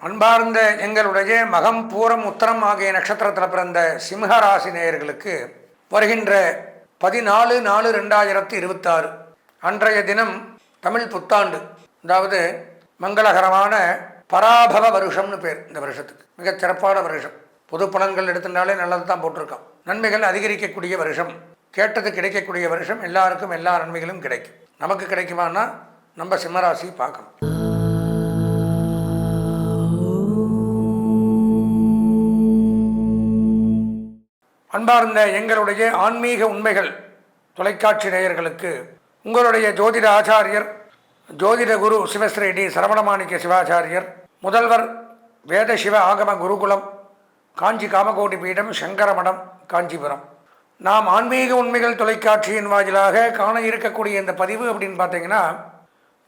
அன்பார்ந்த எங்களுடைய மகம் பூரம் உத்தரம் ஆகிய நட்சத்திரத்தில் பிறந்த சிம்மராசி நேயர்களுக்கு வருகின்ற 14/4/2026 அன்றைய தினம் தமிழ் புத்தாண்டு, அதாவது மங்களகரமான பராபவ வருஷம்னு பேர். இந்த வருஷத்துக்கு மிகச் சிறப்பான வருஷம். பொது பலன்கள் எடுத்துட்டாலே நல்லது தான் போட்டிருக்கான். நன்மைகள் அதிகரிக்கக்கூடிய வருஷம், கேட்டது கிடைக்கக்கூடிய வருஷம். எல்லாருக்கும் எல்லா நன்மைகளும் கிடைக்கும். நமக்கு கிடைக்குமானா நம்ம சிம்மராசி பார்க்கணும். அன்பார்ந்த எங்களுடைய ஆன்மீக உண்மைகள் தொலைக்காட்சி நேயர்களுக்கு உங்களுடைய ஜோதிட ஆச்சாரியர் ஜோதிட குரு சிவஸ்ரீ டி சரவணமாணிக்க சிவாச்சாரியர், முதல்வர் வேத சிவ ஆகம குருகுலம், காஞ்சி காமகோடி பீடம், சங்கரமடம், காஞ்சிபுரம். நாம் ஆன்மீக உண்மைகள் தொலைக்காட்சியின் வாயிலாக காண இருக்கக்கூடிய இந்த பதிவு அப்படின்னு பார்த்தீங்கன்னா,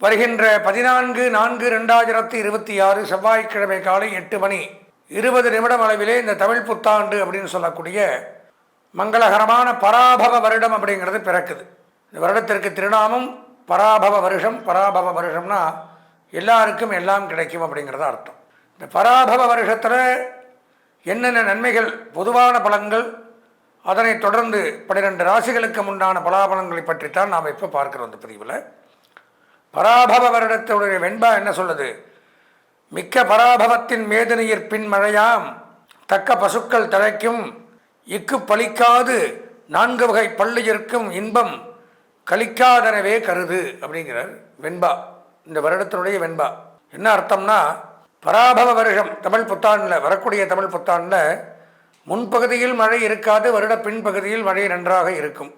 வருகின்ற 14/4/2026 செவ்வாய்க்கிழமை காலை 8:20 அளவிலே இந்த தமிழ் புத்தாண்டு அப்படின்னு சொல்லக்கூடிய மங்களகரமான பராபவ வருடம் அப்படிங்கிறது பிறக்குது. இந்த வருடத்திற்கு திருநாமம் பராபவ வருஷம். பராபவ வருஷம்னா எல்லாருக்கும் எல்லாம் கிடைக்கும் அப்படிங்கிறத அர்த்தம். இந்த பராபவ வருஷத்தில் என்னென்ன நன்மைகள், பொதுவான பலன்கள், அதனைத் தொடர்ந்து 12 ராசிகளுக்கு உண்டான பலாபலன்களை பற்றித்தான் நாம் இப்போ பார்க்கிறோம். இந்த பிரிவில் பராபவ வருடத்துடைய வெண்பா என்ன சொல்லுது? மிக்க பராபவத்தின் மேதினியிற் பின் மழையாம் தக்க பசுக்கள் தழைக்கும் இக்கு பலிக்காது 4 வகை பள்ளியிற்கும் இன்பம் கலிக்காதனவே கருது அப்படிங்கிறார் வெண்பா. இந்த வருடத்தினுடைய வெண்பா என்ன அர்த்தம்னா, பராபவ வருஷம் தமிழ் புத்தாண்டில், வரக்கூடிய தமிழ் புத்தாண்டில் முன்பகுதியில் மழை இருக்காது, வருட பின்பகுதியில் மழை நன்றாக இருக்கும்.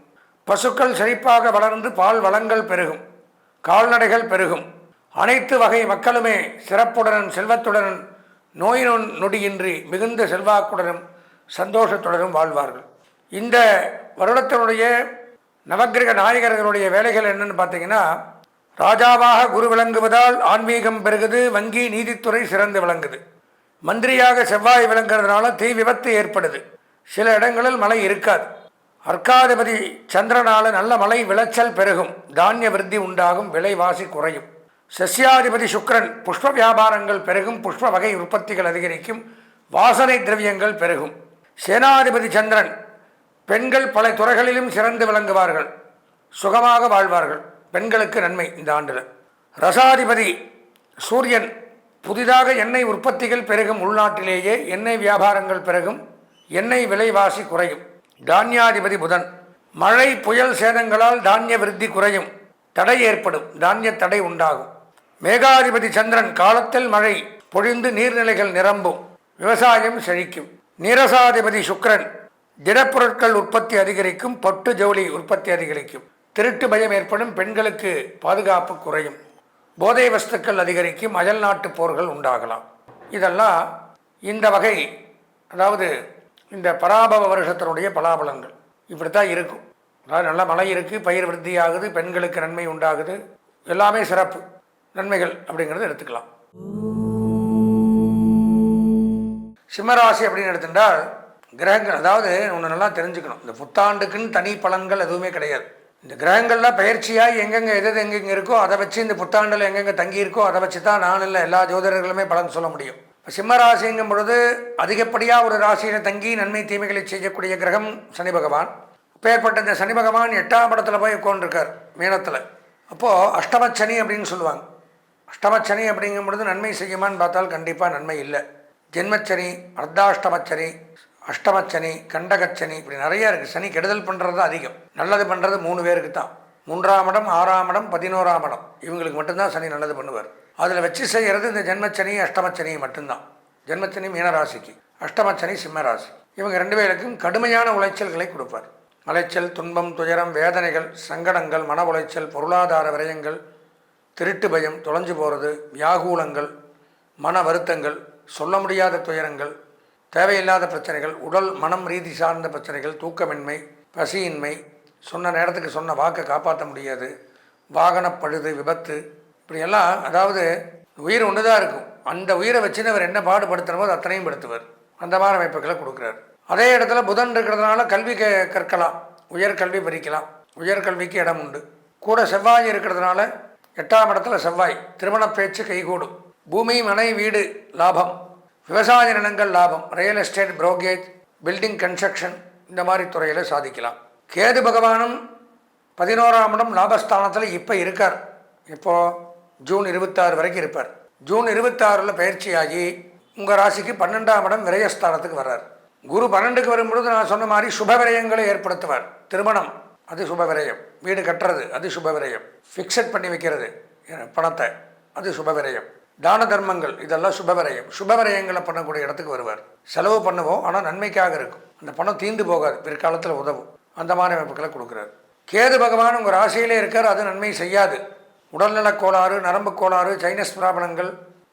பசுக்கள் செழிப்பாக வளர்ந்து பால் வளங்கள் பெருகும், கால்நடைகள் பெருகும். அனைத்து வகை மக்களுமே சிறப்புடனும் செல்வத்துடனும் நோய் நொடியின்றி மிகுந்த செல்வாக்குடனும் சந்தோஷத்துடனும் வாழ்வார்கள். இந்த வருடத்தினுடைய நவக்கிரக நாயகர்களுடைய வேலைகள் என்னன்னு பார்த்தீங்கன்னா, ராஜாவாக குரு விளங்குவதால் ஆன்மீகம் பெருகுது, வங்கி நீதித்துறை சிறந்து விளங்குது. மந்திரியாக செவ்வாய் விளங்குறதுனால தீ விபத்து ஏற்படுது, சில இடங்களில் மழை இருக்காது. அர்க்காதிபதி சந்திரனால நல்ல மழை விளைச்சல் பெருகும், தானிய விருத்தி உண்டாகும், விலைவாசி குறையும். சஸ்யாதிபதி சுக்கிரன் புஷ்ப வியாபாரங்கள் பெருகும், புஷ்ப வகை உற்பத்திகள் அதிகரிக்கும், வாசனை திரவியங்கள் பெருகும். சேனாதிபதி சந்திரன் பெண்கள் பல துறைகளிலும் சிறந்து விளங்குவார்கள், சுகமாக வாழ்வார்கள். பெண்களுக்கு நன்மை இந்த ஆண்டில். ரசாதிபதி சூரியன் புதிதாக எண்ணெய் உற்பத்திகள் பெருகும், உள்நாட்டிலேயே எண்ணெய் வியாபாரங்கள் பெருகும், எண்ணெய் விலைவாசி குறையும். தானியாதிபதி புதன் மழை புயல் சேதங்களால் தானிய விருத்தி குறையும், தடை ஏற்படும், தானிய தடை உண்டாகும். மேகாதிபதி சந்திரன் காலத்தில் மழை பொழிந்து நீர்நிலைகள் நிரம்பும், விவசாயம் செழிக்கும். நீரசாதிபதி சுக்கிரன் திடப்பொருட்கள் உற்பத்தி அதிகரிக்கும், பட்டு ஜவுளி உற்பத்தி அதிகரிக்கும். திருட்டு பயம் ஏற்படும், பெண்களுக்கு பாதுகாப்பு குறையும். போதை வஸ்துக்கள் அதிகரிக்கும், அயல் நாட்டு போர்கள் உண்டாகலாம். இதெல்லாம் இந்த வகை, அதாவது இந்த பராபவ வருஷத்தினுடைய பலாபலன்கள் இப்படித்தான் இருக்கும். அதாவது நல்ல மழை இருக்குது, பயிர் விருத்தி ஆகுது, பெண்களுக்கு நன்மை உண்டாகுது, எல்லாமே சிறப்பு நன்மைகள் அப்படிங்கிறத எடுத்துக்கலாம். சிம்மராசி அப்படின்னு எடுத்துட்டால் கிரகங்கள், அதாவது ஒன்று நல்லா தெரிஞ்சுக்கணும், இந்த புத்தாண்டுக்குன்னு தனி பலன்கள் எதுவுமே கிடையாது. இந்த கிரகங்கள்லாம் பயிற்சியாக எங்கெங்கே எங்கெங்கே இருக்கோ அதை வச்சு, இந்த புத்தாண்டில் எங்கெங்கே தங்கி இருக்கோ அதை வச்சு தான் நான் இல்லை எல்லா ஜோதிடர்களுமே பலன் சொல்ல முடியும். இப்போ சிம்மராசிங்கும் பொழுது அதிகப்படியாக ஒரு ராசியில் தங்கி நன்மை தீமைகளை செய்யக்கூடிய கிரகம் சனி பகவான். அப்பேற்பட்ட இந்த சனி பகவான் 8ஆம் இடத்துல போய் உட்காந்துருக்கார், மீனத்தில். அப்போது அஷ்டமச்சனி அப்படின்னு சொல்லுவாங்க. அஷ்டமச்சனி அப்படிங்கும் பொழுது நன்மை செய்யுமான்னு பார்த்தால் கண்டிப்பாக நன்மை இல்லை. ஜென்மச்சனி, அர்த்தாஷ்டமச்சனி, அஷ்டமச்சனி, கண்டகச்சனி, இப்படி நிறையா இருக்குது. சனி கெடுதல் பண்ணுறது தான் அதிகம், நல்லது பண்ணுறது 3 பேருக்கு தான். 3ஆம் இடம், 6ஆம் இடம், 11ஆம் இடம், இவங்களுக்கு மட்டும்தான் சனி நல்லது பண்ணுவார். அதில் வச்சு செய்கிறது இந்த ஜென்மச்சனி அஷ்டமச்சனி மட்டும்தான். ஜென்மச்சனி மீனராசிக்கு, அஷ்டமச்சனி சிம்மராசி. இவங்க 2 பேருக்கும் கடுமையான உளைச்சல்களை கொடுப்பார். அலைச்சல், துன்பம், துயரம், வேதனைகள், சங்கடங்கள், மன உளைச்சல், பொருளாதார விரயங்கள், திருட்டு பயம், தொலைஞ்சு போகிறது, வியாகூலங்கள், மன வருத்தங்கள், சொல்ல முடியாத துயரங்கள், தேவையில்லாத பிரச்சனைகள், உடல் மனம் ரீதி சார்ந்த பிரச்சனைகள், தூக்கமின்மை, பசியின்மை, சொன்ன நேரத்துக்கு சொன்ன வாக்கை காப்பாற்ற முடியாது, வாகன பழுது, விபத்து, இப்படியெல்லாம். அதாவது உயிர் ஒன்று தான் இருக்கும், அந்த உயிரை வச்சுன்னு அவர் என்ன பாடுபடுத்தணுமோ அது அத்தனையும் படுத்துவார். அந்த மாதிரி அமைப்புகளை கொடுக்குறார். அதே இடத்துல புதன் இருக்கிறதுனால கல்வி கற்கலாம், உயர்கல்வி பறிக்கலாம், உயர்கல்விக்கு இடம் உண்டு. கூட செவ்வாய் இருக்கிறதுனால 8ஆம் இடத்துல செவ்வாய் திருமண பேச்சு கைகூடும், பூமி, மனை, வீடு லாபம், விவசாய நிலங்கள் லாபம், real estate, brokerage, building construction இந்த மாதிரி துறையில் சாதிக்கலாம். கேது பகவானும் 11ஆம் இடம் லாபஸ்தானத்தில் இப்போ இருக்கார். இப்போது ஜூன் 26 வரைக்கும் இருப்பார். ஜூன் 26 பயிற்சியாகி உங்கள் ராசிக்கு 12ஆம் இடம் விரயஸ்தானத்துக்கு வர்றார். குரு 12க்கு வரும்பொழுது நான் சொன்ன மாதிரி சுப விரயங்களை ஏற்படுத்துவார். திருமணம் அது சுப விரயம், வீடு கட்டுறது அது சுப விரயம், ஃபிக்ஸட் பண்ணி வைக்கிறது பணத்தை அது சுப விரயம், தான தர்மங்கள் இதெல்லாம் சுப விரயம். சுப விரயங்களை பண்ணக்கூடிய இடத்துக்கு வருவார். செலவு பண்ணுவோம், ஆனால் நன்மைக்காக இருக்கும். அந்த பணம் தீர்ந்து போகாது, பிற்காலத்தில் உதவும். அந்த மாதிரி அமைப்புகளை கொடுக்குறாரு. கேது பகவான் உங்கள் ராசியிலே இருக்கார். அது நன்மை செய்யாது. உடல்நலக் கோளாறு, நரம்பு கோளாறு, சைனஸ் ப்ராப்ளங்கள்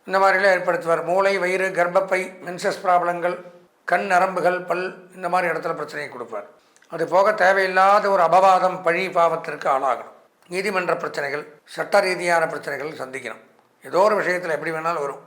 இந்த மாதிரிலாம் ஏற்படுத்துவார். மூளை, வயிறு, கர்ப்பப்பை, மென்சஸ் ப்ராப்ளங்கள், கண் நரம்புகள், பல் இந்த மாதிரி இடத்துல பிரச்சனையை கொடுப்பார். அது போக தேவையில்லாத ஒரு அபவாதம், பழி, பாவத்திற்கு ஆளாகணும். நீதிமன்ற பிரச்சனைகள், சட்ட ரீதியான பிரச்சனைகள் சந்திக்கணும். ஏதோ ஒரு விஷயத்தில் எப்படி வேணாலும் வரும்,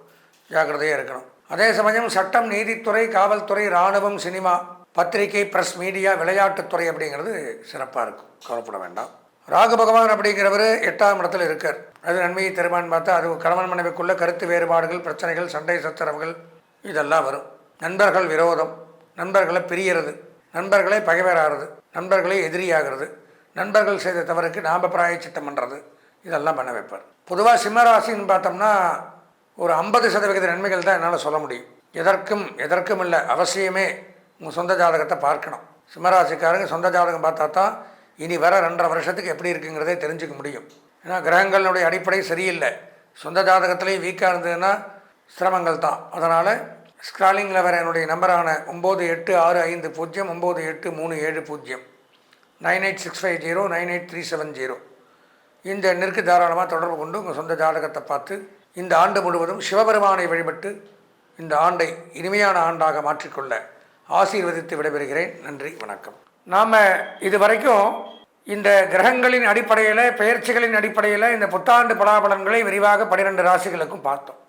ஜாக்கிரதையாக இருக்கணும். அதே சமயம் சட்டம், நீதித்துறை, காவல்துறை, இராணுவம், சினிமா, பத்திரிகை, ப்ரெஸ், மீடியா, விளையாட்டுத்துறை அப்படிங்கிறது சிறப்பாக இருக்கும். கவலைப்பட வேண்டாம். ராகு பகவான் அப்படிங்கிறவர் 8ஆம் இடத்துல இருக்கார். அது நன்மையை தருமான்னு பார்த்தா அது கணவன் மனைவிக்குள்ள கருத்து வேறுபாடுகள், பிரச்சனைகள், சண்டை சச்சரவுகள் இதெல்லாம் வரும். நண்பர்கள் விரோதம், நண்பர்களை பிரியறது, நண்பர்களே பகைவராகிறது, நண்பர்களே எதிரியாகிறது, நண்பர்கள் செய்த தவறுக்கு நாம் பிராயச்சித்தம் பண்ணுறது இதெல்லாம் பண்ண வைப்பார். பொதுவாக சிம்மராசின்னு பார்த்தோம்னா ஒரு 50% நன்மைகள் தான் என்னால் சொல்ல முடியும். எதற்கும் இல்லை, அவசியமே உங்கள் சொந்த ஜாதகத்தை பார்க்கணும். சிம்மராசிக்காரங்க சொந்த ஜாதகம் பார்த்தா தான் இனி வர 2.5 வருஷத்துக்கு எப்படி இருக்குங்கிறதே தெரிஞ்சுக்க முடியும். ஏன்னா கிரகங்களுடைய அடிப்படை சரியில்லை. சொந்த ஜாதகத்திலேயே வீக்காக இருந்ததுன்னா சிரமங்கள் தான். அதனால் ஸ்க்ராலிங்கில் வர என்னுடைய நம்பரான 9865 98370 98650 98370 இந்த எண்ணிற்கு தாராளமாக தொடர்பு கொண்டு உங்கள் சொந்த ஜாதகத்தை பார்த்து இந்த ஆண்டு முழுவதும் சிவபெருமானை வழிபட்டு இந்த ஆண்டை இனிமையான ஆண்டாக மாற்றிக்கொள்ள ஆசீர்வதித்து விடைபெறுகிறேன். நன்றி, வணக்கம். நாம் இது வரைக்கும் இந்த கிரகங்களின் அடிப்படையில், பெயர்ச்சிகளின் அடிப்படையில் இந்த புத்தாண்டு பலாபலன்களை விரிவாக 12 ராசிகளுக்கும் பார்த்தோம்.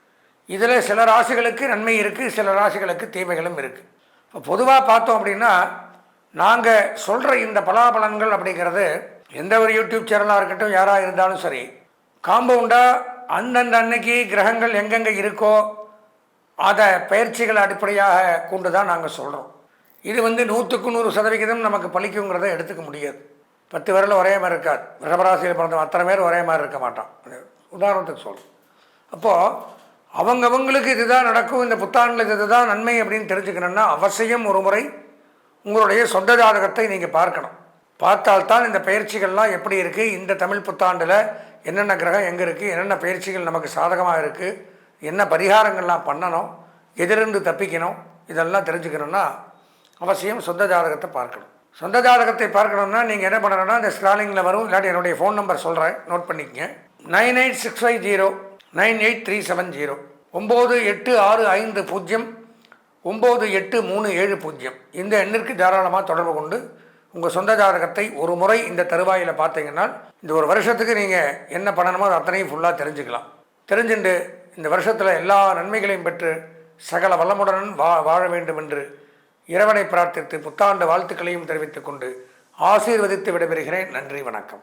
இதில் சில ராசிகளுக்கு நன்மை இருக்குது, சில ராசிகளுக்கு தீமைகளும் இருக்குது. இப்போ பொதுவாக பார்த்தோம் அப்படின்னா நாங்கள் சொல்கிற இந்த பலாபலன்கள் அப்படிங்கிறது எந்த ஒரு யூடியூப் சேனலாக இருக்கட்டும், யாராக இருந்தாலும் சரி, காம்பவுண்டாக அந்தந்த அன்னைக்கு கிரகங்கள் எங்கெங்கே இருக்கோ அதை பயிற்சிகள் அடிப்படையாக கொண்டு தான் நாங்கள் சொல்கிறோம். இது 100க்கு 100% நமக்கு பலிக்குங்கிறத எடுத்துக்க முடியாது. 10 பேரில் ஒரே மாதிரி இருக்காது. ரிஷபராசியில் பிறந்த அத்தனை பேர் ஒரே மாதிரி இருக்க மாட்டான். உதாரணத்துக்கு சொல்கிறோம். அப்போது அவங்கவுங்களுக்கு இதுதான் நடக்கும், இந்த புத்தாண்டில் இதுதான் நன்மை அப்படின்னு தெரிஞ்சுக்கணுன்னா அவசியம் ஒரு முறை உங்களுடைய சொந்த ஜாதகத்தை நீங்கள் பார்க்கணும். பார்த்தால்தான் இந்த பயிற்சிகள்லாம் எப்படி இருக்குது, இந்த தமிழ் புத்தாண்டில் என்னென்ன கிரகம் எங்கே இருக்குது, என்னென்ன பயிற்சிகள் நமக்கு சாதகமாக இருக்குது, என்ன பரிகாரங்கள்லாம் பண்ணணும், எதிலிருந்து தப்பிக்கணும், இதெல்லாம் தெரிஞ்சுக்கணுன்னா அவசியம் சொந்த ஜாதகத்தை பார்க்கணும். சொந்த ஜாதகத்தை பார்க்கணும்னா நீங்கள் என்ன பண்ணணும்னா இந்த ஸ்க்ராலிங்கில் வரும், இல்லாட்டி என்னுடைய ஃபோன் நம்பர் சொல்கிறேன், நோட் பண்ணிக்கங்க. 98650 98370 98650 98370 இந்த எண்ணிற்கு தாராளமாக தொடர்பு கொண்டு உங்கள் சொந்த ஜாதகத்தை ஒரு முறை இந்த தருவாயில் பார்த்தீங்கன்னா இந்த ஒரு வருஷத்துக்கு நீங்கள் என்ன பண்ணணுமோ அது அத்தனையும் ஃபுல்லாக தெரிஞ்சுக்கலாம். தெரிஞ்சுட்டு இந்த வருஷத்தில் எல்லா நன்மைகளையும் பெற்று சகல வளமுடன் வாழ வேண்டும் என்று இறைவனை பிரார்த்தித்து புத்தாண்டு வாழ்த்துக்களையும் தெரிவித்துக் கொண்டு ஆசீர்வதித்து விடைபெறுகிறேன். நன்றி, வணக்கம்.